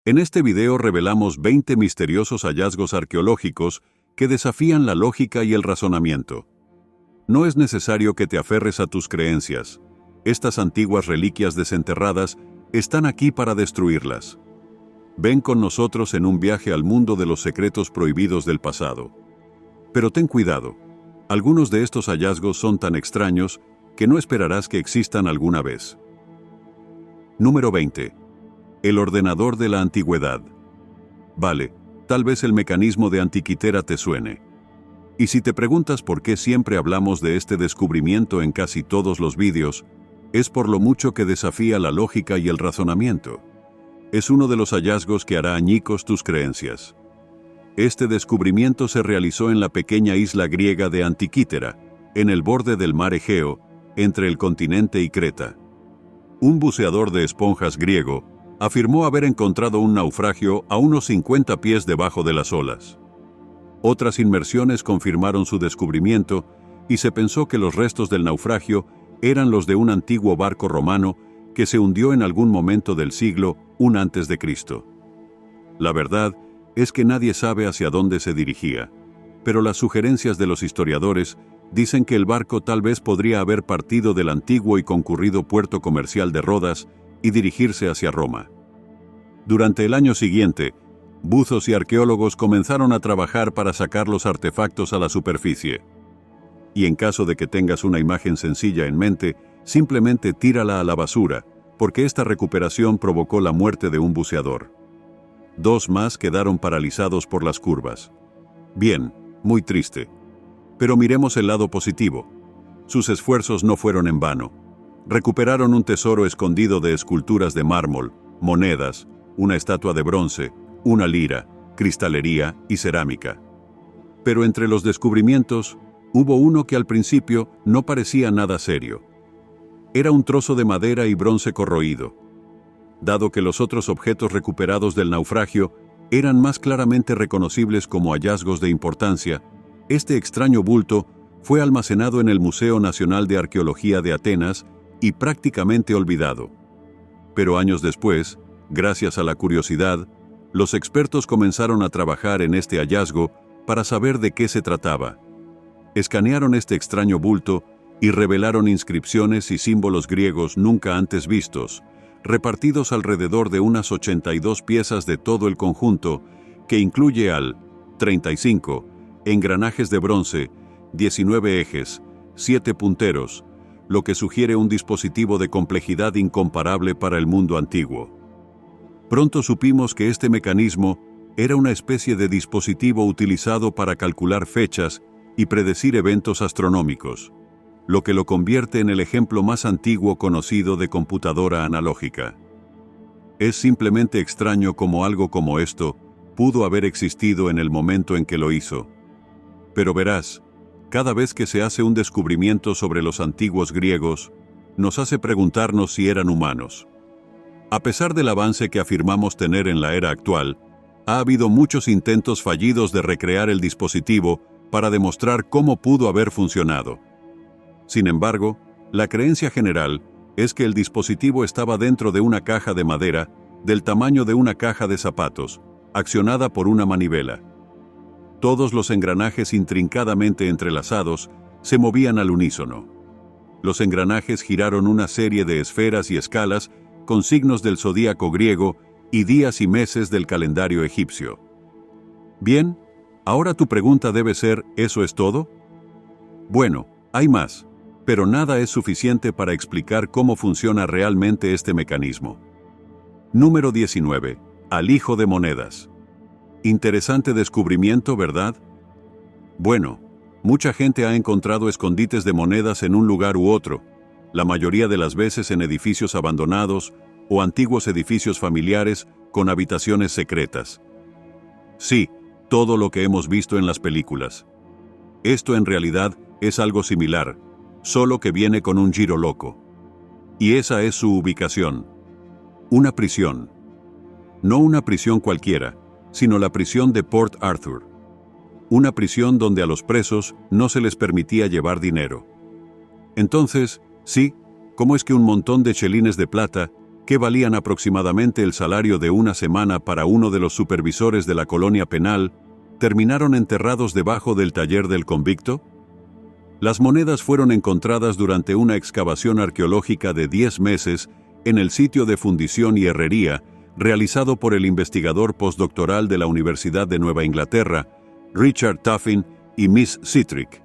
En este video revelamos 20 misteriosos hallazgos arqueológicos que desafían la lógica y el razonamiento. No es necesario que te aferres a tus creencias. Estas antiguas reliquias desenterradas están aquí para destruirlas. Ven con nosotros en un viaje al mundo de los secretos prohibidos del pasado. Pero ten cuidado. Algunos de estos hallazgos son tan extraños que no esperarás que existan alguna vez. Número 20. El ordenador de la antigüedad. Vale, tal vez el mecanismo de Antiquitera te suene. Y si te preguntas por qué siempre hablamos de este descubrimiento en casi todos los vídeos, es por lo mucho que desafía la lógica y el razonamiento. Es uno de los hallazgos que hará añicos tus creencias. Este descubrimiento se realizó en la pequeña isla griega de Antiquitera, en el borde del mar Egeo, entre el continente y Creta. Un buceador de esponjas griego afirmó haber encontrado un naufragio a unos 50 pies debajo de las olas. Otras inmersiones confirmaron su descubrimiento y se pensó que los restos del naufragio eran los de un antiguo barco romano que se hundió en algún momento del siglo I a.C. La verdad es que nadie sabe hacia dónde se dirigía, pero las sugerencias de los historiadores dicen que el barco tal vez podría haber partido del antiguo y concurrido puerto comercial de Rodas y dirigirse hacia Roma. Durante el año siguiente, buzos y arqueólogos comenzaron a trabajar para sacar los artefactos a la superficie. Y en caso de que tengas una imagen sencilla en mente, simplemente tírala a la basura, porque esta recuperación provocó la muerte de un buceador. 2 más quedaron paralizados por las curvas. Bien, muy triste. Pero miremos el lado positivo. Sus esfuerzos no fueron en vano. Recuperaron un tesoro escondido de esculturas de mármol, monedas, una estatua de bronce, una lira, cristalería y cerámica. Pero entre los descubrimientos, hubo uno que al principio no parecía nada serio. Era un trozo de madera y bronce corroído. Dado que los otros objetos recuperados del naufragio eran más claramente reconocibles como hallazgos de importancia, este extraño bulto fue almacenado en el Museo Nacional de Arqueología de Atenas y prácticamente olvidado. Pero años después, gracias a la curiosidad, los expertos comenzaron a trabajar en este hallazgo para saber de qué se trataba. Escanearon este extraño bulto y revelaron inscripciones y símbolos griegos nunca antes vistos, repartidos alrededor de unas 82 piezas de todo el conjunto, que incluye al 35 engranajes de bronce, 19 ejes, 7 punteros, lo que sugiere un dispositivo de complejidad incomparable para el mundo antiguo. Pronto supimos que este mecanismo era una especie de dispositivo utilizado para calcular fechas y predecir eventos astronómicos, lo que lo convierte en el ejemplo más antiguo conocido de computadora analógica. Es simplemente extraño cómo algo como esto pudo haber existido en el momento en que lo hizo. Pero verás, cada vez que se hace un descubrimiento sobre los antiguos griegos, nos hace preguntarnos si eran humanos. A pesar del avance que afirmamos tener en la era actual, ha habido muchos intentos fallidos de recrear el dispositivo para demostrar cómo pudo haber funcionado. Sin embargo, la creencia general es que el dispositivo estaba dentro de una caja de madera del tamaño de una caja de zapatos, accionada por una manivela. Todos los engranajes intrincadamente entrelazados se movían al unísono. Los engranajes giraron una serie de esferas y escalas con signos del zodíaco griego y días y meses del calendario egipcio. Bien, ahora tu pregunta debe ser, ¿eso es todo? Bueno, hay más, pero nada es suficiente para explicar cómo funciona realmente este mecanismo. Número 19. Alijo de monedas. Interesante descubrimiento, ¿verdad? Bueno, mucha gente ha encontrado escondites de monedas en un lugar u otro, la mayoría de las veces en edificios abandonados o antiguos edificios familiares con habitaciones secretas. Sí, todo lo que hemos visto en las películas. Esto en realidad es algo similar, solo que viene con un giro loco. Y esa es su ubicación. Una prisión. No una prisión cualquiera, sino la prisión de Port Arthur. Una prisión donde a los presos no se les permitía llevar dinero. Entonces, sí, ¿cómo es que un montón de chelines de plata que valían aproximadamente el salario de una semana para uno de los supervisores de la colonia penal, terminaron enterrados debajo del taller del convicto? Las monedas fueron encontradas durante una excavación arqueológica de 10 meses en el sitio de fundición y herrería realizado por el investigador postdoctoral de la Universidad de Nueva Inglaterra, Richard Tuffin y Miss Citrick.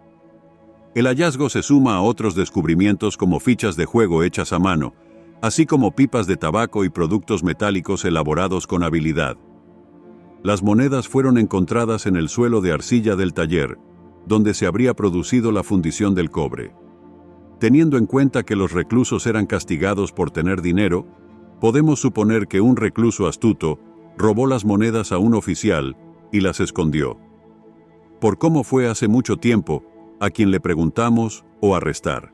El hallazgo se suma a otros descubrimientos como fichas de juego hechas a mano, así como pipas de tabaco y productos metálicos elaborados con habilidad. Las monedas fueron encontradas en el suelo de arcilla del taller, donde se habría producido la fundición del cobre. Teniendo en cuenta que los reclusos eran castigados por tener dinero, podemos suponer que un recluso astuto robó las monedas a un oficial y las escondió. Por cómo fue hace mucho tiempo, a quien le preguntamos o arrestar.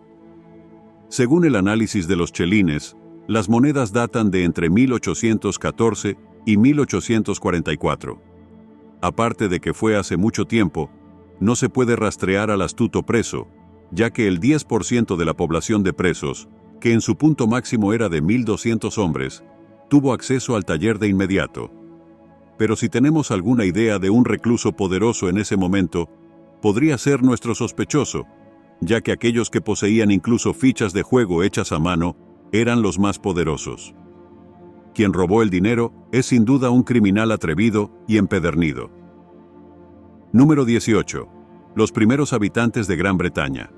Según el análisis de los chelines, las monedas datan de entre 1814 y 1844. Aparte de que fue hace mucho tiempo, no se puede rastrear al astuto preso, ya que el 10% de la población de presos, que en su punto máximo era de 1.200 hombres, tuvo acceso al taller de inmediato. Pero si tenemos alguna idea de un recluso poderoso en ese momento, podría ser nuestro sospechoso, ya que aquellos que poseían incluso fichas de juego hechas a mano eran los más poderosos. Quien robó el dinero es sin duda un criminal atrevido y empedernido. Número 18. Los primeros habitantes de Gran Bretaña.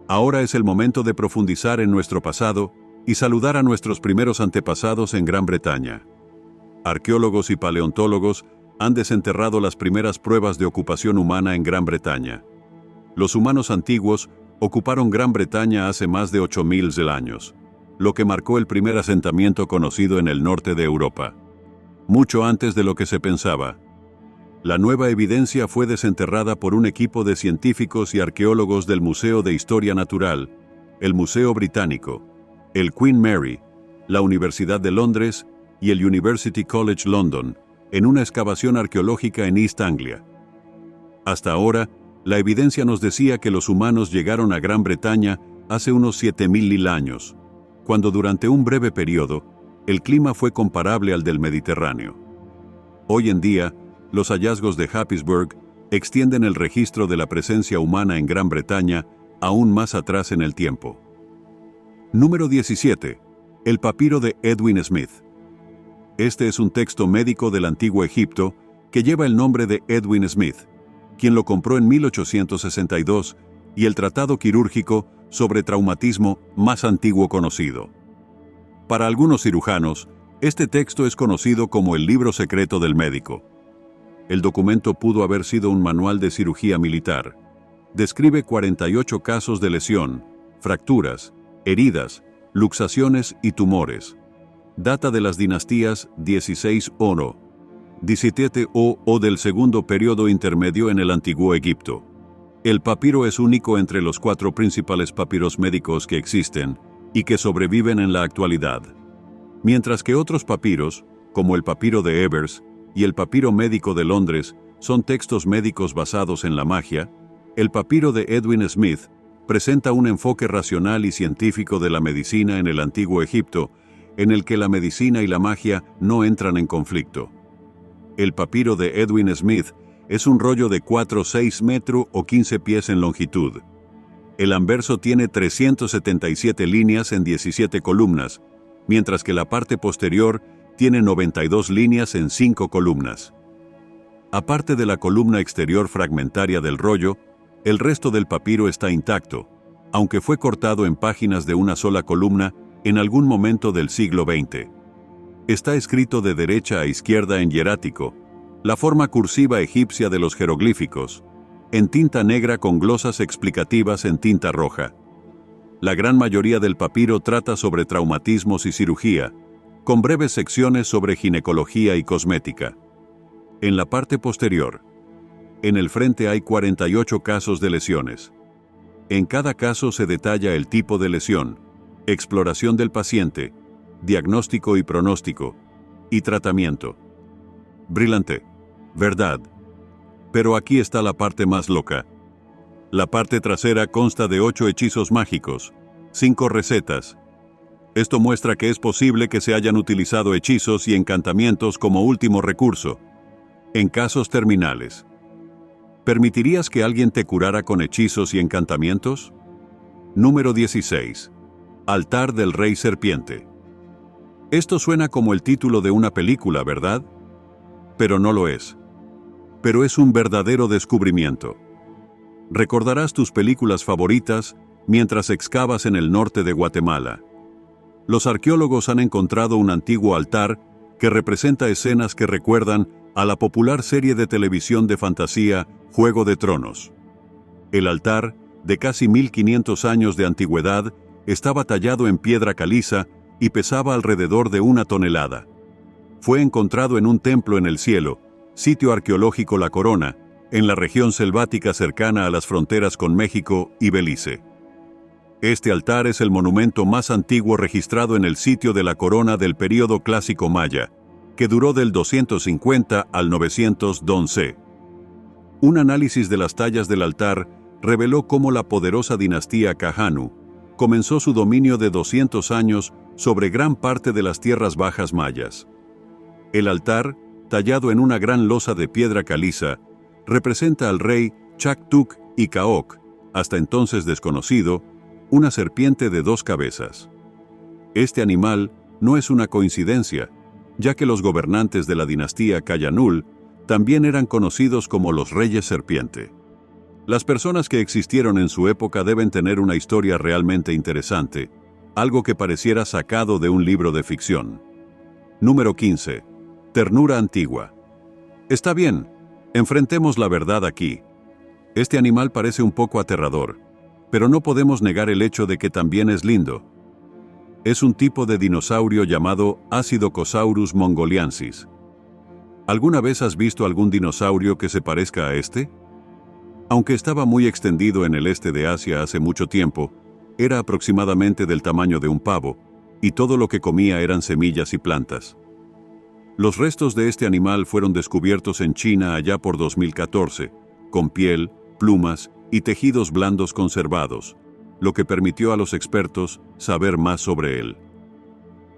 Ahora es el momento de profundizar en nuestro pasado y saludar a nuestros primeros antepasados en Gran Bretaña. Arqueólogos y paleontólogos han desenterrado las primeras pruebas de ocupación humana en Gran Bretaña. Los humanos antiguos ocuparon Gran Bretaña hace más de 8.000 años, lo que marcó el primer asentamiento conocido en el norte de Europa. Mucho antes de lo que se pensaba. La nueva evidencia fue desenterrada por un equipo de científicos y arqueólogos del Museo de Historia Natural, el Museo Británico, el Queen Mary, la Universidad de Londres y el University College London, en una excavación arqueológica en East Anglia. Hasta ahora, la evidencia nos decía que los humanos llegaron a Gran Bretaña hace unos 7.000 años, cuando durante un breve periodo, el clima fue comparable al del Mediterráneo. Hoy en día, los hallazgos de Happisburgh extienden el registro de la presencia humana en Gran Bretaña aún más atrás en el tiempo. Número 17. El papiro de Edwin Smith. Este es un texto médico del Antiguo Egipto que lleva el nombre de Edwin Smith, quien lo compró en 1862, y el tratado quirúrgico sobre traumatismo más antiguo conocido. Para algunos cirujanos, este texto es conocido como el libro secreto del médico. El documento pudo haber sido un manual de cirugía militar. Describe 48 casos de lesión, fracturas, heridas, luxaciones y tumores. Data de las dinastías 16 o 17 o del segundo periodo intermedio en el Antiguo Egipto. El papiro es único entre los 4 principales papiros médicos que existen y que sobreviven en la actualidad. Mientras que otros papiros, como el papiro de Ebers y el papiro médico de Londres, son textos médicos basados en la magia, el papiro de Edwin Smith presenta un enfoque racional y científico de la medicina en el Antiguo Egipto, en el que la medicina y la magia no entran en conflicto. El papiro de Edwin Smith es un rollo de 4-6 metros o 15 pies en longitud. El anverso tiene 377 líneas en 17 columnas, mientras que la parte posterior tiene 92 líneas en 5 columnas. Aparte de la columna exterior fragmentaria del rollo, el resto del papiro está intacto, aunque fue cortado en páginas de una sola columna en algún momento del siglo XX. Está escrito de derecha a izquierda en hierático, la forma cursiva egipcia de los jeroglíficos, en tinta negra con glosas explicativas en tinta roja. La gran mayoría del papiro trata sobre traumatismos y cirugía, con breves secciones sobre ginecología y cosmética. En la parte posterior, en el frente hay 48 casos de lesiones. En cada caso se detalla el tipo de lesión, exploración del paciente, diagnóstico y pronóstico, y tratamiento. Brillante, ¿verdad? Pero aquí está la parte más loca. La parte trasera consta de 8 hechizos mágicos, 5 recetas, Esto muestra que es posible que se hayan utilizado hechizos y encantamientos como último recurso. En casos terminales, ¿permitirías que alguien te curara con hechizos y encantamientos? Número 16. Altar del Rey Serpiente. Esto suena como el título de una película, ¿verdad? Pero no lo es. Pero es un verdadero descubrimiento. Recordarás tus películas favoritas mientras excavas en el norte de Guatemala. Los arqueólogos han encontrado un antiguo altar que representa escenas que recuerdan a la popular serie de televisión de fantasía Juego de Tronos. El altar, de casi 1500 años de antigüedad, estaba tallado en piedra caliza y pesaba alrededor de 1 tonelada. Fue encontrado en un templo en el cielo, sitio arqueológico La Corona, en la región selvática cercana a las fronteras con México y Belice. Este altar es el monumento más antiguo registrado en el sitio de La Corona del período clásico maya, que duró del 250 al 911. Un análisis de las tallas del altar reveló cómo la poderosa dinastía Kahanu comenzó su dominio de 200 años sobre gran parte de las tierras bajas mayas. El altar, tallado en una gran losa de piedra caliza, representa al rey Chactuc y Caoc, hasta entonces desconocido, una serpiente de 2 cabezas. Este animal no es una coincidencia, ya que los gobernantes de la dinastía Cayanul también eran conocidos como los Reyes Serpiente. Las personas que existieron en su época deben tener una historia realmente interesante, algo que pareciera sacado de un libro de ficción. Número 15. Ternura antigua. Está bien, enfrentemos la verdad aquí. Este animal parece un poco aterrador, pero no podemos negar el hecho de que también es lindo. Es un tipo de dinosaurio llamado Acidocosaurus mongoliensis. ¿Alguna vez has visto algún dinosaurio que se parezca a este? Aunque estaba muy extendido en el este de Asia hace mucho tiempo, era aproximadamente del tamaño de un pavo, y todo lo que comía eran semillas y plantas. Los restos de este animal fueron descubiertos en China allá por 2014, con piel, plumas y tejidos blandos conservados, lo que permitió a los expertos saber más sobre él.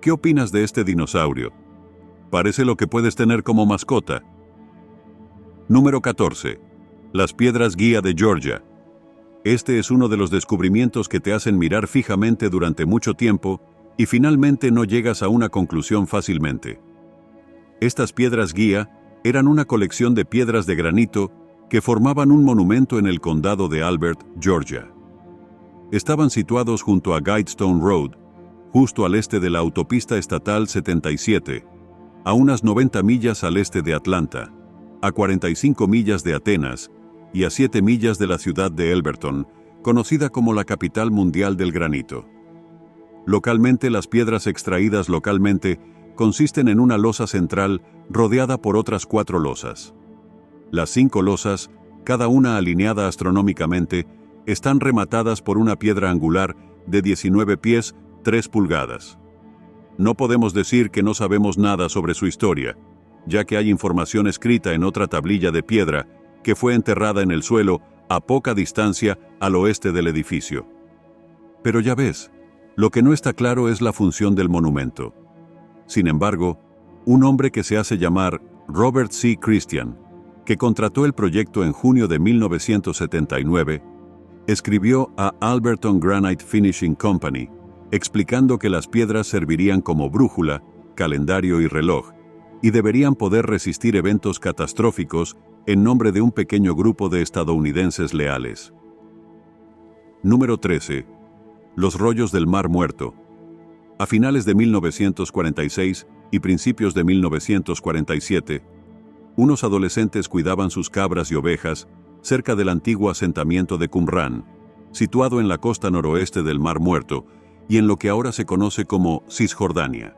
¿Qué opinas de este dinosaurio? Parece lo que puedes tener como mascota. Número 14. Las piedras guía de Georgia. Este es uno de los descubrimientos que te hacen mirar fijamente durante mucho tiempo y finalmente no llegas a una conclusión fácilmente. Estas piedras guía eran una colección de piedras de granito que formaban un monumento en el condado de Albert, Georgia. Estaban situados junto a Guidestone Road, justo al este de la autopista estatal 77, a unas 90 millas al este de Atlanta, a 45 millas de Atenas y a 7 millas de la ciudad de Elberton, conocida como la capital mundial del granito. Localmente, las piedras extraídas localmente consisten en una losa central rodeada por otras 4 losas. Las 5 losas, cada una alineada astronómicamente, están rematadas por una piedra angular de 19 pies, 3 pulgadas. No podemos decir que no sabemos nada sobre su historia, ya que hay información escrita en otra tablilla de piedra que fue enterrada en el suelo a poca distancia al oeste del edificio. Pero ya ves, lo que no está claro es la función del monumento. Sin embargo, un hombre que se hace llamar Robert C. Christian, que contrató el proyecto en junio de 1979, escribió a Alberton Granite Finishing Company, explicando que las piedras servirían como brújula, calendario y reloj, y deberían poder resistir eventos catastróficos en nombre de un pequeño grupo de estadounidenses leales. Número 13. Los rollos del Mar Muerto. A finales de 1946 y principios de 1947, unos adolescentes cuidaban sus cabras y ovejas cerca del antiguo asentamiento de Qumran, situado en la costa noroeste del Mar Muerto y en lo que ahora se conoce como Cisjordania.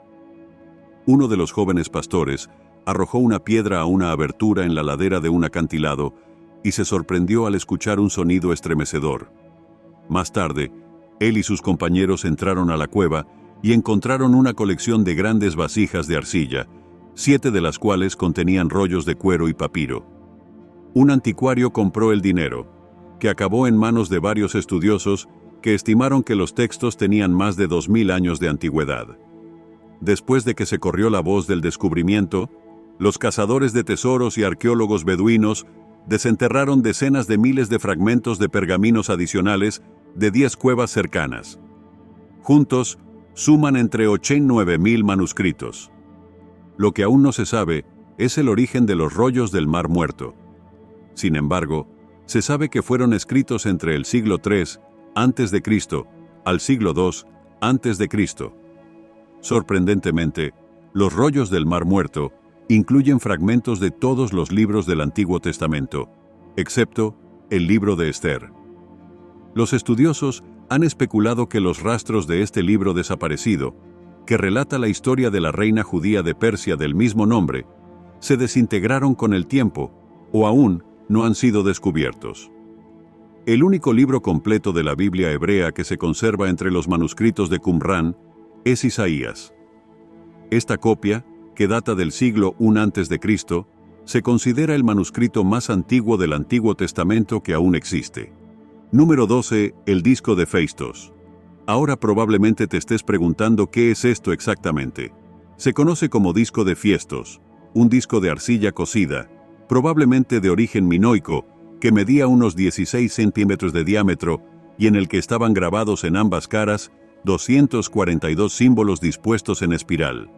Uno de los jóvenes pastores arrojó una piedra a una abertura en la ladera de un acantilado y se sorprendió al escuchar un sonido estremecedor. Más tarde, él y sus compañeros entraron a la cueva y encontraron una colección de grandes vasijas de arcilla, 7 de las cuales contenían rollos de cuero y papiro. Un anticuario compró el dinero, que acabó en manos de varios estudiosos que estimaron que los textos tenían más de 2000 años de antigüedad. Después de que se corrió la voz del descubrimiento, los cazadores de tesoros y arqueólogos beduinos desenterraron decenas de miles de fragmentos de pergaminos adicionales de 10 cuevas cercanas. Juntos, suman entre 8 y 9000 manuscritos. Lo que aún no se sabe es el origen de los rollos del Mar Muerto. Sin embargo, se sabe que fueron escritos entre el siglo III a.C. al siglo II a.C. Sorprendentemente, los rollos del Mar Muerto incluyen fragmentos de todos los libros del Antiguo Testamento, excepto el libro de Esther. Los estudiosos han especulado que los rastros de este libro desaparecido, que relata la historia de la reina judía de Persia del mismo nombre, se desintegraron con el tiempo o aún no han sido descubiertos. El único libro completo de la Biblia hebrea que se conserva entre los manuscritos de Qumrán es Isaías. Esta copia, que data del siglo I a.C., se considera el manuscrito más antiguo del Antiguo Testamento que aún existe. Número 12. El disco de Festos. Ahora probablemente te estés preguntando qué es esto exactamente. Se conoce como disco de Festos, un disco de arcilla cocida, probablemente de origen minoico, que medía unos 16 centímetros de diámetro y en el que estaban grabados en ambas caras 242 símbolos dispuestos en espiral.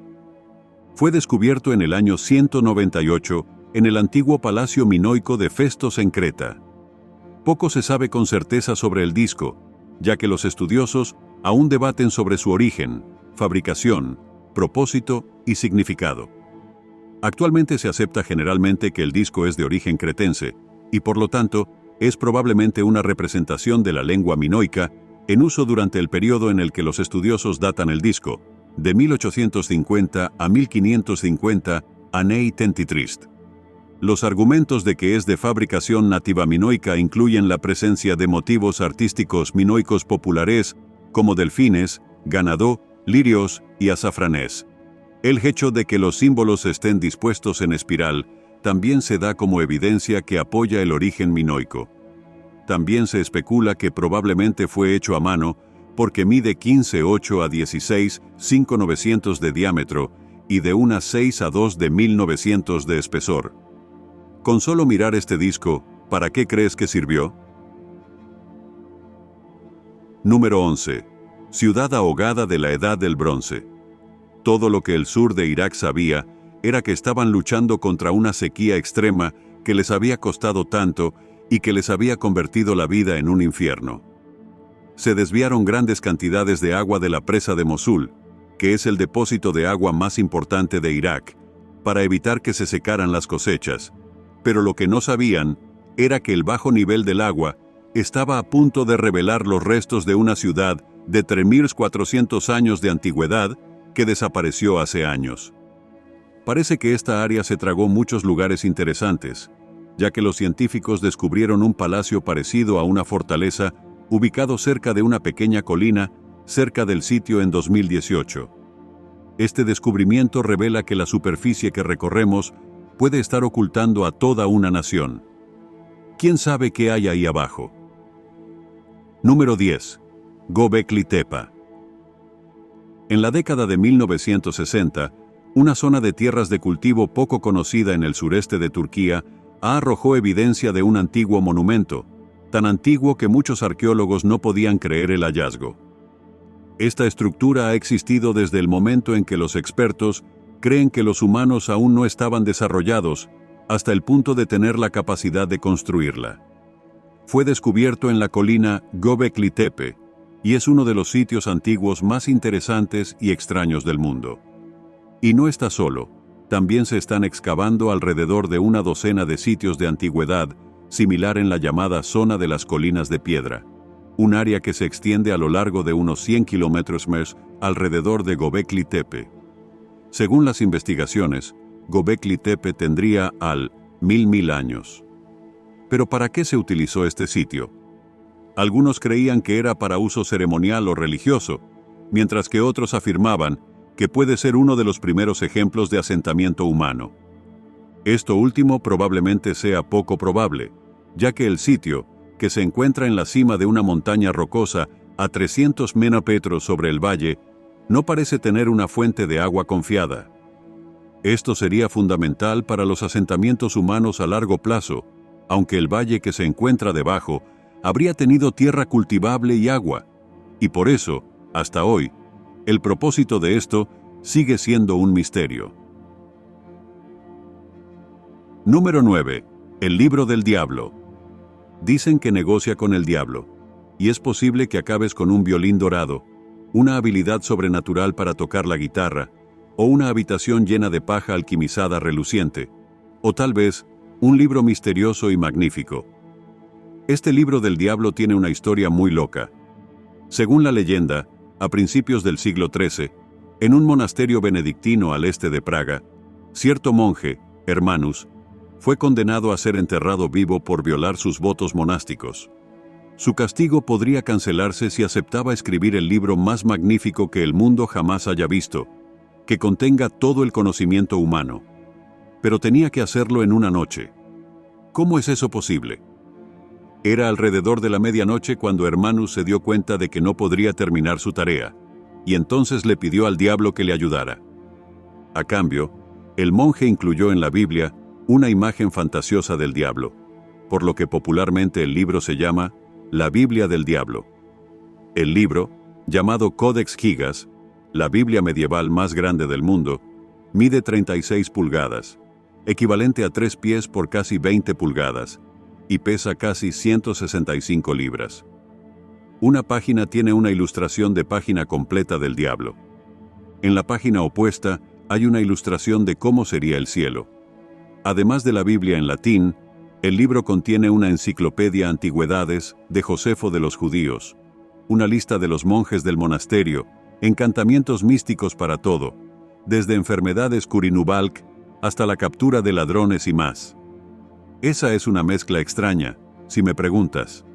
Fue descubierto en el año 198 en el antiguo palacio minoico de Festos en Creta. Poco se sabe con certeza sobre el disco, ya que los estudiosos aún debaten sobre su origen, fabricación, propósito y significado. Actualmente se acepta generalmente que el disco es de origen cretense, y por lo tanto, es probablemente una representación de la lengua minoica en uso durante el periodo en el que los estudiosos datan el disco, de 1850 a 1550 Anei Tentitrist. Los argumentos de que es de fabricación nativa minoica incluyen la presencia de motivos artísticos minoicos populares, como delfines, ganado, lirios y azafranés. El hecho de que los símbolos estén dispuestos en espiral también se da como evidencia que apoya el origen minoico. También se especula que probablemente fue hecho a mano porque mide 15,8 a 16, 5,900 de diámetro y de unas 6 a 2 de 1900 de espesor. Con solo mirar este disco, ¿para qué crees que sirvió? Número 11. Ciudad ahogada de la Edad del Bronce. Todo lo que el sur de Irak sabía era que estaban luchando contra una sequía extrema que les había costado tanto y que les había convertido la vida en un infierno. Se desviaron grandes cantidades de agua de la presa de Mosul, que es el depósito de agua más importante de Irak, para evitar que se secaran las cosechas, pero lo que no sabían era que el bajo nivel del agua estaba a punto de revelar los restos de una ciudad de 3400 años de antigüedad que desapareció hace años. Parece que esta área se tragó muchos lugares interesantes, ya que los científicos descubrieron un palacio parecido a una fortaleza ubicado cerca de una pequeña colina cerca del sitio en 2018. Este descubrimiento revela que la superficie que recorremos puede estar ocultando a toda una nación. ¿Quién sabe qué hay ahí abajo? Número 10. Göbekli Tepe. En la década de 1960, una zona de tierras de cultivo poco conocida en el sureste de Turquía arrojó evidencia de un antiguo monumento, tan antiguo que muchos arqueólogos no podían creer el hallazgo. Esta estructura ha existido desde el momento en que los expertos creen que los humanos aún no estaban desarrollados hasta el punto de tener la capacidad de construirla. Fue descubierto en la colina Göbekli Tepe y es uno de los sitios antiguos más interesantes y extraños del mundo. Y no está solo, también se están excavando alrededor de una docena de sitios de antigüedad similar en la llamada Zona de las Colinas de Piedra, un área que se extiende a lo largo de unos 100 kilómetros más alrededor de Göbekli Tepe. Según las investigaciones, Göbekli Tepe tendría al 1000 años. ¿Pero para qué se utilizó este sitio? Algunos creían que era para uso ceremonial o religioso, mientras que otros afirmaban que puede ser uno de los primeros ejemplos de asentamiento humano. Esto último probablemente sea poco probable, ya que el sitio, que se encuentra en la cima de una montaña rocosa a 300 metros sobre el valle, no parece tener una fuente de agua confiada. Esto sería fundamental para los asentamientos humanos a largo plazo, aunque el valle que se encuentra debajo habría tenido tierra cultivable y agua, y por eso, hasta hoy, el propósito de esto sigue siendo un misterio. Número 9. El libro del diablo. Dicen que negocia con el diablo, y es posible que acabes con un violín dorado, una habilidad sobrenatural para tocar la guitarra, o una habitación llena de paja alquimizada reluciente, o tal vez un libro misterioso y magnífico. Este libro del diablo tiene una historia muy loca. Según la leyenda, a principios del siglo XIII, en un monasterio benedictino al este de Praga, cierto monje, Hermanus, fue condenado a ser enterrado vivo por violar sus votos monásticos. Su castigo podría cancelarse si aceptaba escribir el libro más magnífico que el mundo jamás haya visto, que contenga todo el conocimiento humano. Pero tenía que hacerlo en una noche. ¿Cómo es eso posible? Era alrededor de la medianoche cuando Hermanus se dio cuenta de que no podría terminar su tarea, y entonces le pidió al diablo que le ayudara. A cambio, el monje incluyó en la Biblia una imagen fantasiosa del diablo, por lo que popularmente el libro se llama La Biblia del Diablo. El libro, llamado Codex Gigas, la Biblia medieval más grande del mundo, mide 36 pulgadas, equivalente a 3 pies por casi 20 pulgadas, y pesa casi 165 libras. Una página tiene una ilustración de página completa del diablo. En la página opuesta hay una ilustración de cómo sería el cielo. Además de la Biblia en latín, el libro contiene una enciclopedia antigüedades de Josefo de los judíos, una lista de los monjes del monasterio, encantamientos místicos para todo, desde enfermedades Curinubalk hasta la captura de ladrones y más. Esa es una mezcla extraña, si me preguntas.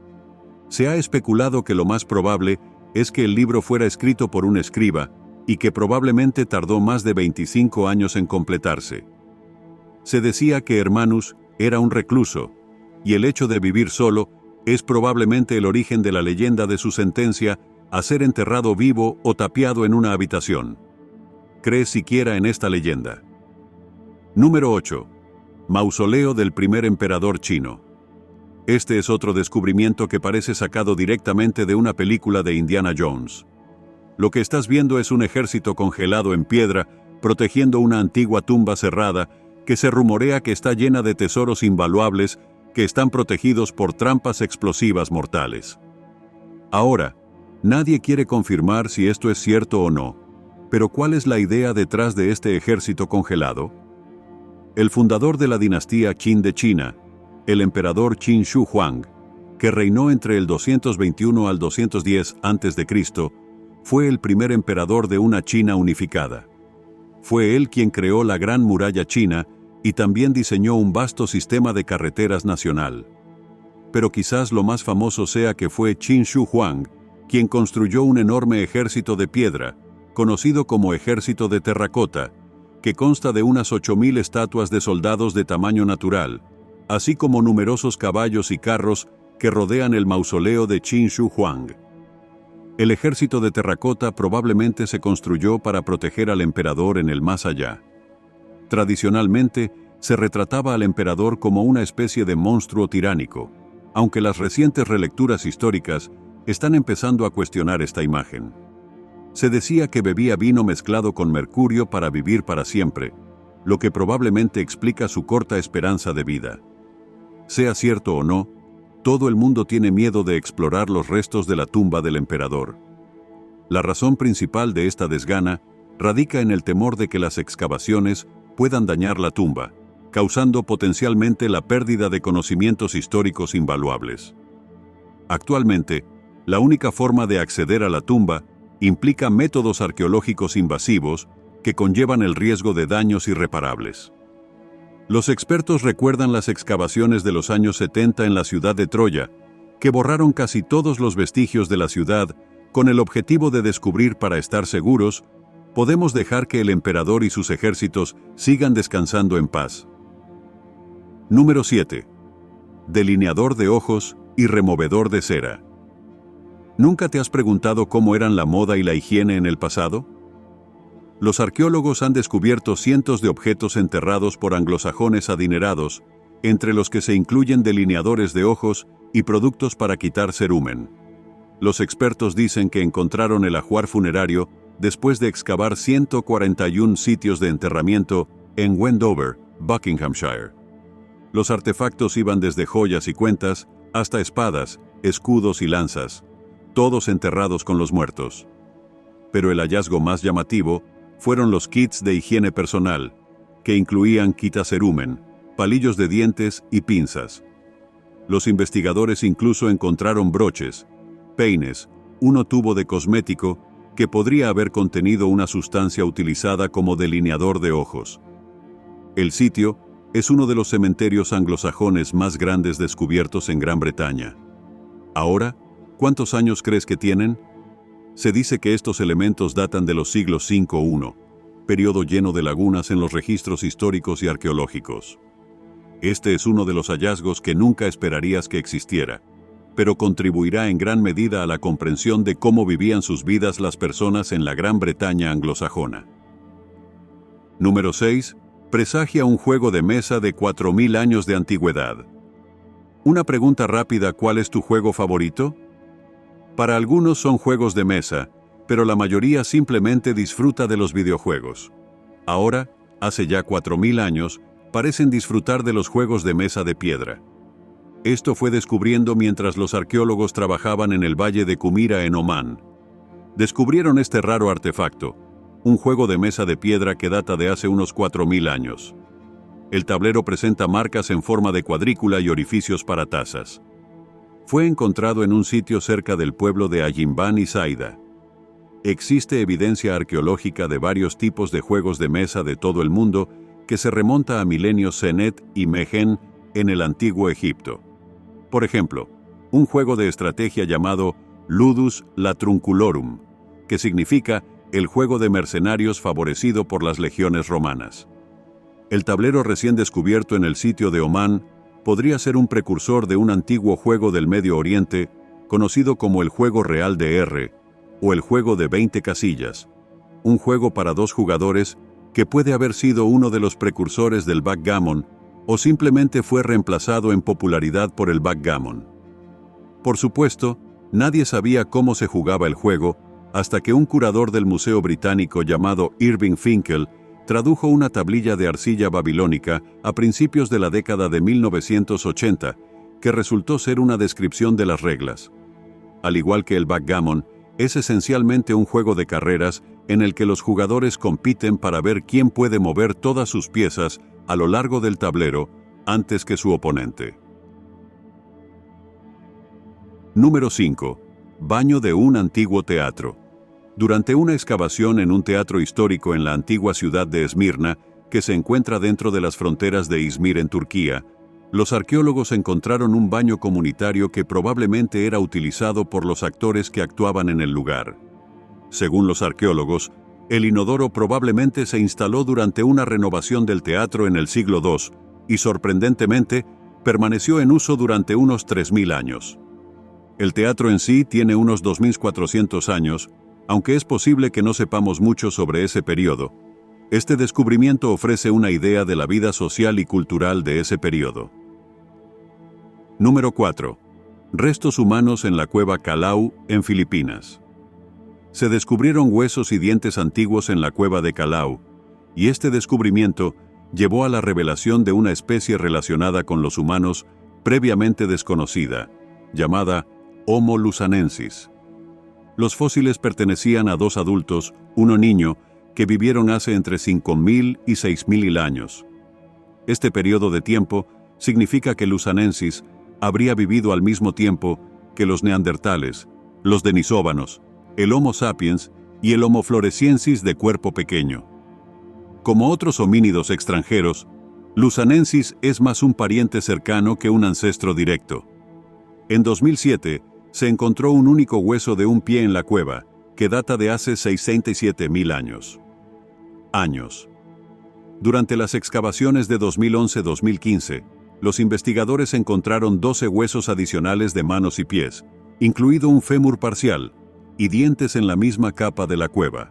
Se ha especulado que lo más probable es que el libro fuera escrito por un escriba y que probablemente tardó más de 25 años en completarse. Se decía que Hermanus era un recluso, y el hecho de vivir solo es probablemente el origen de la leyenda de su sentencia a ser enterrado vivo o tapiado en una habitación. ¿Crees siquiera en esta leyenda? Número 8. Mausoleo del primer emperador chino. Este es otro descubrimiento que parece sacado directamente de una película de Indiana Jones. Lo que estás viendo es un ejército congelado en piedra, protegiendo una antigua tumba cerrada que se rumorea que está llena de tesoros invaluables que están protegidos por trampas explosivas mortales. Ahora, nadie quiere confirmar si esto es cierto o no, pero ¿cuál es la idea detrás de este ejército congelado? El fundador de la dinastía Qin de China, el emperador Qin Shi Huang, que reinó entre el 221 al 210 a.C., fue el primer emperador de una China unificada. Fue él quien creó la Gran Muralla China y también diseñó un vasto sistema de carreteras nacional. Pero quizás lo más famoso sea que fue Qin Shi Huang quien construyó un enorme ejército de piedra, conocido como Ejército de Terracota, que consta de unas 8.000 estatuas de soldados de tamaño natural, así como numerosos caballos y carros que rodean el mausoleo de Qin Shi Huang. El ejército de terracota probablemente se construyó para proteger al emperador en el más allá. Tradicionalmente, se retrataba al emperador como una especie de monstruo tiránico, aunque las recientes relecturas históricas están empezando a cuestionar esta imagen. Se decía que bebía vino mezclado con mercurio para vivir para siempre, lo que probablemente explica su corta esperanza de vida. Sea cierto o no, todo el mundo tiene miedo de explorar los restos de la tumba del emperador. La razón principal de esta desgana radica en el temor de que las excavaciones puedan dañar la tumba, causando potencialmente la pérdida de conocimientos históricos invaluables. Actualmente, la única forma de acceder a la tumba implica métodos arqueológicos invasivos que conllevan el riesgo de daños irreparables. Los expertos recuerdan las excavaciones de los años 70 en la ciudad de Troya, que borraron casi todos los vestigios de la ciudad con el objetivo de descubrir para estar seguros, podemos dejar que el emperador y sus ejércitos sigan descansando en paz. Número 7. Delineador de ojos y removedor de cera. ¿Nunca te has preguntado cómo eran la moda y la higiene en el pasado? Los arqueólogos han descubierto cientos de objetos enterrados por anglosajones adinerados, entre los que se incluyen delineadores de ojos y productos para quitar cerumen. Los expertos dicen que encontraron el ajuar funerario después de excavar 141 sitios de enterramiento en Wendover, Buckinghamshire. Los artefactos iban desde joyas y cuentas hasta espadas, escudos y lanzas, todos enterrados con los muertos. Pero el hallazgo más llamativo fueron los kits de higiene personal, que incluían quitacerumen, palillos de dientes y pinzas. Los investigadores incluso encontraron broches, peines, un tubo de cosmético que podría haber contenido una sustancia utilizada como delineador de ojos. El sitio es uno de los cementerios anglosajones más grandes descubiertos en Gran Bretaña. Ahora, ¿cuántos años crees que tienen? Se dice que estos elementos datan de los siglos V-I, periodo lleno de lagunas en los registros históricos y arqueológicos. Este es uno de los hallazgos que nunca esperarías que existiera, pero contribuirá en gran medida a la comprensión de cómo vivían sus vidas las personas en la Gran Bretaña anglosajona. Número 6. Presagia un juego de mesa de 4000 años de antigüedad. Una pregunta rápida: ¿cuál es tu juego favorito? Para algunos son juegos de mesa, pero la mayoría simplemente disfruta de los videojuegos. Ahora, hace ya 4000 años, parecen disfrutar de los juegos de mesa de piedra. Esto fue descubriendo mientras los arqueólogos trabajaban en el valle de Kumira en Omán. Descubrieron este raro artefacto, un juego de mesa de piedra que data de hace unos 4000 años. El tablero presenta marcas en forma de cuadrícula y orificios para tazas. Fue encontrado en un sitio cerca del pueblo de Ayimban y Saida. Existe evidencia arqueológica de varios tipos de juegos de mesa de todo el mundo que se remonta a milenios Senet y Mehen en el antiguo Egipto. Por ejemplo, un juego de estrategia llamado Ludus Latrunculorum, que significa el juego de mercenarios favorecido por las legiones romanas. El tablero recién descubierto en el sitio de Omán podría ser un precursor de un antiguo juego del Medio Oriente conocido como el juego real de R o el juego de 20 casillas, un juego para 2 jugadores que puede haber sido uno de los precursores del backgammon o simplemente fue reemplazado en popularidad por el backgammon. Por supuesto, nadie sabía cómo se jugaba el juego hasta que un curador del Museo Británico llamado Irving Finkel tradujo una tablilla de arcilla babilónica a principios de la década de 1980, que resultó ser una descripción de las reglas. Al igual que el backgammon, es esencialmente un juego de carreras en el que los jugadores compiten para ver quién puede mover todas sus piezas a lo largo del tablero antes que su oponente. Número 5. Baño de un antiguo teatro. Durante una excavación en un teatro histórico en la antigua ciudad de Esmirna, que se encuentra dentro de las fronteras de Izmir en Turquía, los arqueólogos encontraron un baño comunitario que probablemente era utilizado por los actores que actuaban en el lugar. Según los arqueólogos, el inodoro probablemente se instaló durante una renovación del teatro en el siglo II y, sorprendentemente, permaneció en uso durante unos 3000 años. El teatro en sí tiene unos 2400 años, aunque es posible que no sepamos mucho sobre ese periodo. Este descubrimiento ofrece una idea de la vida social y cultural de ese periodo. Número 4. Restos humanos en la cueva Calau, en Filipinas. Se descubrieron huesos y dientes antiguos en la cueva de Calau, y este descubrimiento llevó a la revelación de una especie relacionada con los humanos previamente desconocida, llamada Homo luzanensis. Los fósiles pertenecían a 2 adultos, uno niño, que vivieron hace entre 5000 y 6000 años. Este periodo de tiempo significa que Luzanensis habría vivido al mismo tiempo que los neandertales, los denisóvanos, el Homo sapiens y el Homo floresiensis de cuerpo pequeño. Como otros homínidos extranjeros, Luzanensis es más un pariente cercano que un ancestro directo. En 2007, se encontró un único hueso de un pie en la cueva, que data de hace 67.000 años. Durante las excavaciones de 2011-2015, los investigadores encontraron 12 huesos adicionales de manos y pies, incluido un fémur parcial, y dientes en la misma capa de la cueva.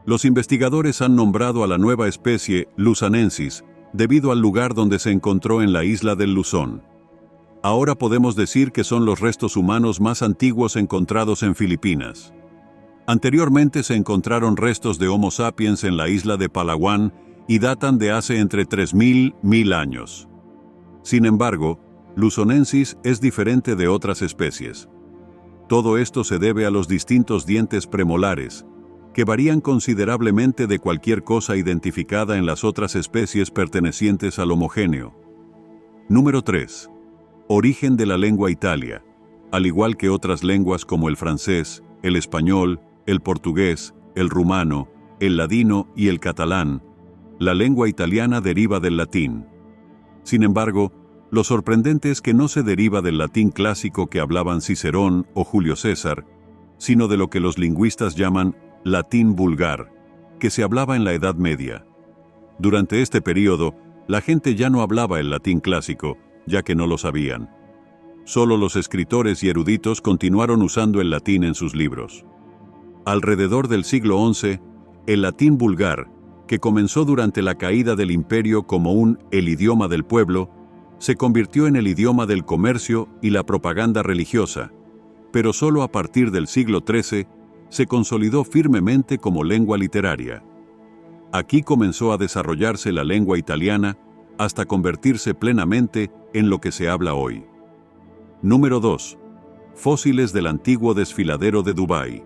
Los investigadores han nombrado a la nueva especie Luzonensis debido al lugar donde se encontró en la isla del Luzón. Ahora podemos decir que son los restos humanos más antiguos encontrados en Filipinas. Anteriormente se encontraron restos de Homo sapiens en la isla de Palawan y datan de hace entre 3.000 y 1.000 años. Sin embargo, Luzonensis es diferente de otras especies. Todo esto se debe a los distintos dientes premolares, que varían considerablemente de cualquier cosa identificada en las otras especies pertenecientes al homogéneo. Número 3. Origen de la lengua italia. Al igual que otras lenguas como el francés, el español, el portugués, el rumano, el ladino y el catalán, la lengua italiana deriva del latín. Sin embargo, lo sorprendente es que no se deriva del latín clásico que hablaban Cicerón o Julio César, sino de lo que los lingüistas llaman latín vulgar, que se hablaba en la Edad Media. Durante este período, la gente ya no hablaba el latín clásico, ya que no lo sabían. Solo los escritores y eruditos continuaron usando el latín en sus libros. Alrededor del siglo XI, el latín vulgar, que comenzó durante la caída del imperio como el idioma del pueblo, se convirtió en el idioma del comercio y la propaganda religiosa, pero solo a partir del siglo XIII se consolidó firmemente como lengua literaria. Aquí comenzó a desarrollarse la lengua italiana hasta convertirse plenamente en lo que se habla hoy. Número 2. Fósiles del antiguo desfiladero de Dubái.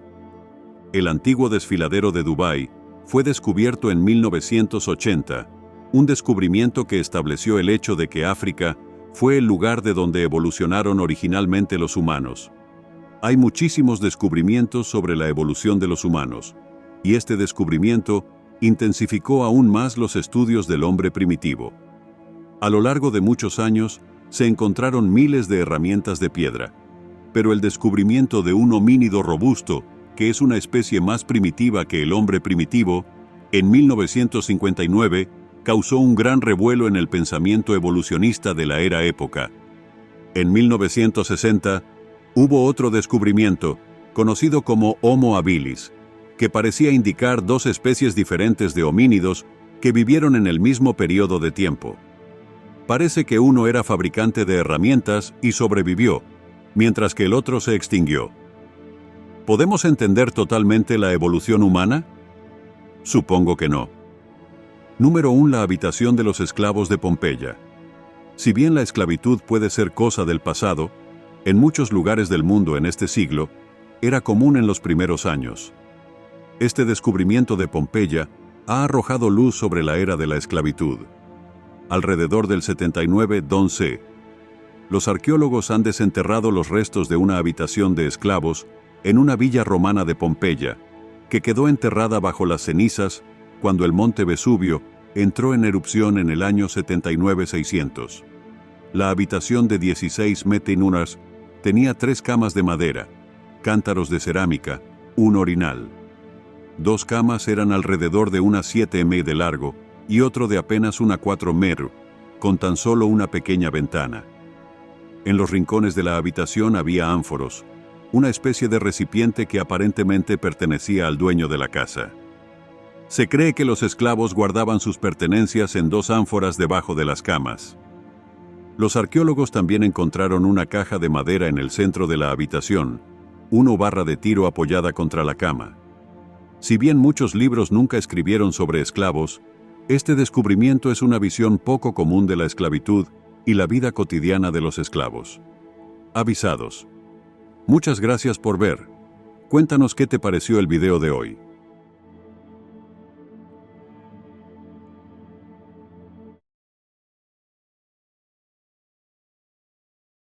El antiguo desfiladero de Dubái fue descubierto en 1980, un descubrimiento que estableció el hecho de que África fue el lugar de donde evolucionaron originalmente los humanos. Hay muchísimos descubrimientos sobre la evolución de los humanos, y este descubrimiento intensificó aún más los estudios del hombre primitivo. A lo largo de muchos años, se encontraron miles de herramientas de piedra, pero el descubrimiento de un homínido robusto, que es una especie más primitiva que el hombre primitivo, en 1959, causó un gran revuelo en el pensamiento evolucionista de la época. En 1960, hubo otro descubrimiento, conocido como Homo habilis, que parecía indicar dos especies diferentes de homínidos que vivieron en el mismo periodo de tiempo. Parece que uno era fabricante de herramientas y sobrevivió, mientras que el otro se extinguió. ¿Podemos entender totalmente la evolución humana? Supongo que no. Número 1. La habitación de los esclavos de Pompeya. Si bien la esclavitud puede ser cosa del pasado, en muchos lugares del mundo en este siglo, era común en los primeros años. Este descubrimiento de Pompeya ha arrojado luz sobre la era de la esclavitud. Alrededor del 79 d.C., los arqueólogos han desenterrado los restos de una habitación de esclavos en una villa romana de Pompeya, que quedó enterrada bajo las cenizas cuando el monte Vesubio entró en erupción en el año 79-600. La habitación de 16 metros tenía 3 camas de madera, cántaros de cerámica, un orinal. 2 camas eran alrededor de unas 7 m de largo y otro de apenas una 4 m, con tan solo una pequeña ventana. En los rincones de la habitación había ánforos, una especie de recipiente que aparentemente pertenecía al dueño de la casa. Se cree que los esclavos guardaban sus pertenencias en 2 ánforas debajo de las camas. Los arqueólogos también encontraron una caja de madera en el centro de la habitación, una barra de tiro apoyada contra la cama. Si bien muchos libros nunca escribieron sobre esclavos, este descubrimiento es una visión poco común de la esclavitud y la vida cotidiana de los esclavos. Avisados. Muchas gracias por ver. Cuéntanos qué te pareció el video de hoy.